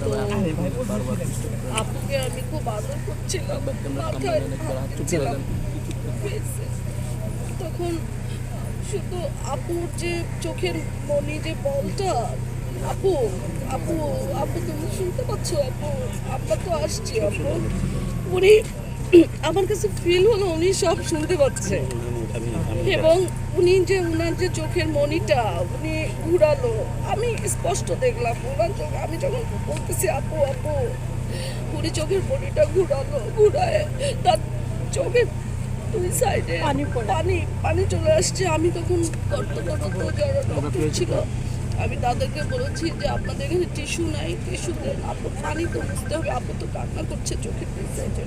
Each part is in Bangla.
তো আপুকে আমি খুব আদর করছিলাম, মাথায় তখন শুধু আপুর যে চোখের মনি যে বলটা, আপু আপু আপু তুমি শুনতে পাচ্ছ? আপু আমরা তো আসছি। আপু উনি আমার কাছে ফিল হলো উনি সব শুনতে পাচ্ছে, এবং উনি যে উনার যে চোখের মনিটা উনি ঘুরালো, আমি স্পষ্ট দেখলাম ওনার চোখ। আমি যখন বলতেছি আপু আপু, উনি চোখের মনিটা ঘুরালো, ঘুরায় তার চোখের দুই সাইডে পানি পানি চলে আসছে। আমি তখন যারা ডক্টর ছিল আমি তাদেরকে বলেছি যে আপনাদের এখানে টিস্যু নাই, টিস্যু দেন, আপু পানি তো বুঝতে হবে। আপু তো কান্না করছে চোখের দুই সাইডে।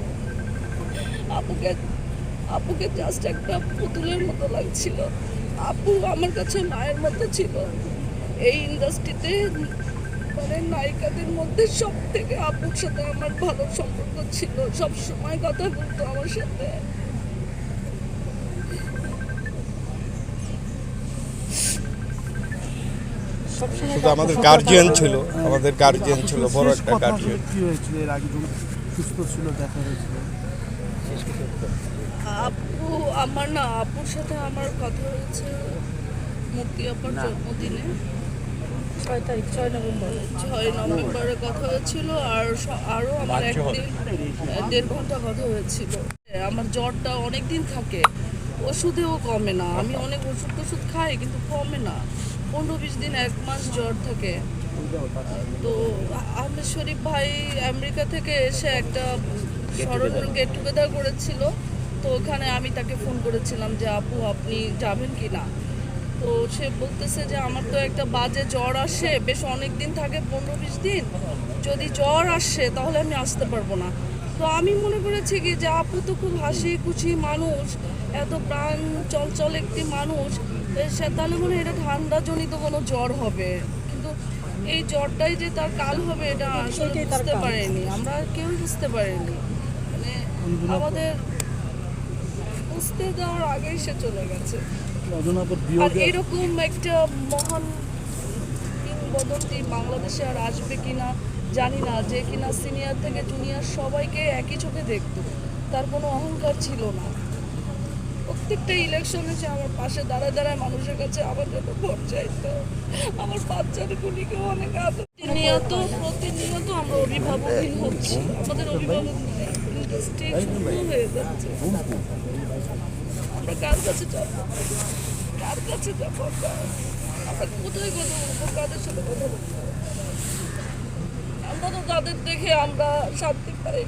আপুকে আপুকে জাস্ট একটা পুতুলের মতো লাগছিল। আপু আমার কাছে মায়ের মতো ছিল। এই ইন্ডাস্ট্রিতে মানে নায়িকাদের মধ্যে সব থেকে আপুর সাথে আমার ভালো সম্পর্ক ছিল, সব সময় কথা বলতো আমার সাথে। শুধু আমাদের গার্জিয়ান ছিল, আমাদের গার্জিয়ান ছিল, বড় একটা গার্জিয়ান। কি হয়েছিল এর আগে যখন সুস্থ ছিল দেখা হয়েছিল? আপু আমার না, আপুর সাথে আমার কথা হয়েছে মুক্তি আপার জন্মদিনে 6 নভেম্বরে কথা হয়েছিল। আর আরও আমার একদিন 1.5 ঘন্টা কথা হয়েছিল। আমার জ্বরটা অনেক দিন থাকে, ওষুধেও কমে না। আমি অনেক ওষুধ খাই কিন্তু কমে না। 15-20 দিন, 1 মাস জ্বর থাকে। তো আহমেদ শরীফ ভাই আমেরিকা থেকে এসে একটা স্মরণ গেট টুগেদার করেছিল। তো ওখানে আমি তাকে ফোন করেছিলাম যে আপু আপনি যাবেন কি না। তো সে বলতেছে যে আমার তো একটা বাজে জ্বর আসে, বেশ অনেক দিন থাকে, 15-20 দিন। যদি জ্বর আসে তাহলে আমি আসতে পারবো না। তো আমি মনে করেছি কি যে আপু তো খুব হাসি খুশি মানুষ, এত প্রাণ চঞ্চল একটি মানুষ, সে তাহলে মনে হয় এটা ঠান্ডাজনিত কোনো জ্বর হবে। কিন্তু এই জ্বরটাই যে তার কাল হবে এটা আসলে বুঝতে পারিনি, আমরা কেউই বুঝতে পারিনি। মানে আমাদের বুঝতে দেওয়ার আগেই সে চলে গেছে। আর এরকম একটা মহান কিংবদন্তি বাংলাদেশে আর আসবে কিনা জানি না, যে কিনা সিনিয়র থেকে জুনিয়র সবাইকে একই চোখে দেখতো, তার কোনো অহংকার ছিল না। প্রত্যেকটা ইলেকশনে সে আমার পাশে দাঁড়ায় মানুষের কাছে আমার জন্য ভোট চাইতো। আমার বাচ্চার গুলিকেও অনেক আদর। প্রতিনিয়ত আমরা অভিভাবকহীন হচ্ছি, আমাদের অভিভাবক ইন্ডাস্ট্রি শুরু হয়ে যাচ্ছে। আমরা কার কাছে যাবো, কার কাছে যাবো, আমরা কোথায় কথা বলবো, কাদের সাথে কথা বলবো? আমরা তো তাদের দেখে আমরা শান্তি পাই।